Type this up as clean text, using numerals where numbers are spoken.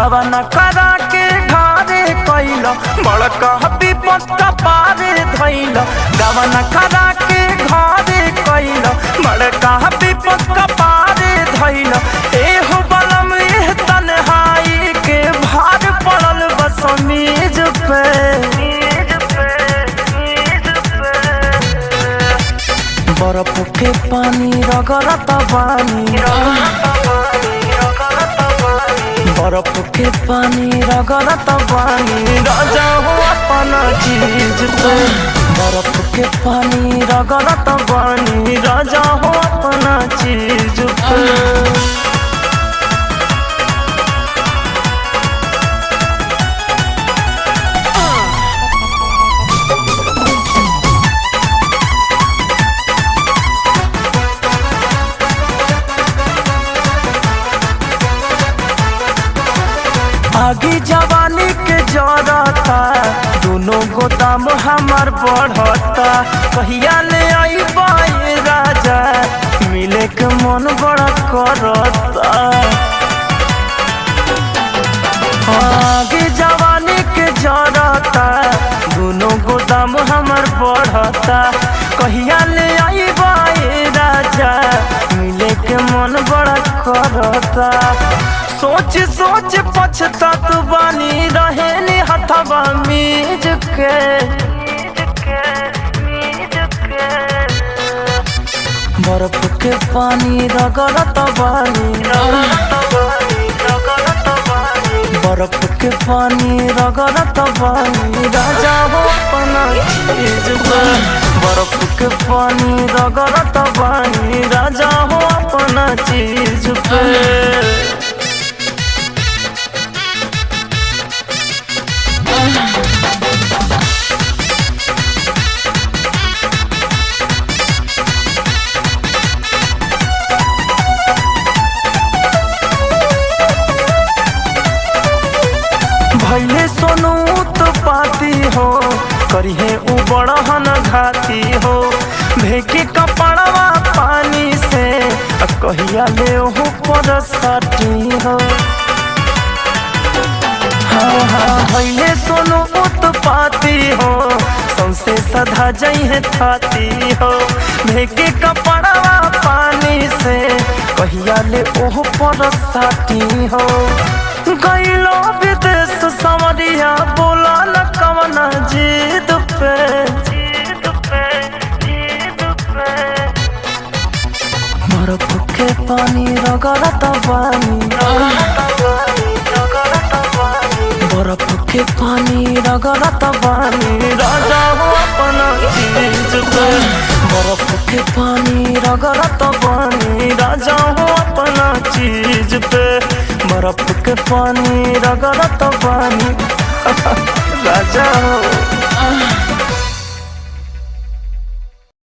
गवाना करा के घरे कैल बड़का विपत पारे धैल गवाना करा के घरे कैल बड़का विपत पारे धैल एहो बलम एह तन्हाई के भार पड़ल बस मेज पे बर्फ के पानी रगड़त बानी बर्फ के पानी रगड़त बानी राजा हो अपना चीज पे बर्फ के पानी रगड़त बानी राजा हो अपना चीज पे। आगे जवानी के जरता दोनों गोदाम हमार बढ़ता कहिया ले आई बाई राजा मिले के मन बड़ा करता आगे जवानी के जरता दोनों गोदाम हमार बढ़ता कहिया ले आई बाई राजा मिले के मन बड़ा करता सोच सोच पछतात बानी रहे हथवा मीज के बर्फ के पानी रगड़त बानी बर्फ के पानी रगड़त बानी राजा हो अपना चीज पे बर्फ के पानी रगड़त बानी राजा हो अपना चीज पे। भैले सोनू तो पाती हो करिहे उ बड़हन घाती हो भेके कपड़वा पानी से कहिया ले हो पर सटी हो हाँ हाँ भैले सोनू तो पाती हो सौसे सधा जइहे थाती हो भेके कपड़वा पानी से कहिया ले ओह पर सटी हो गईलो विदेश समरिया बोला न कवना जिद पे बर्फ के पानी रगड़त बानी बर्फ के पानी रगड़त बानी राजा हो अपना चीज पे बर्फ के पानी रगड़त बानी राजा हो अपना चीज पे बर्फ के पानी रगड़त बानी राजा हो।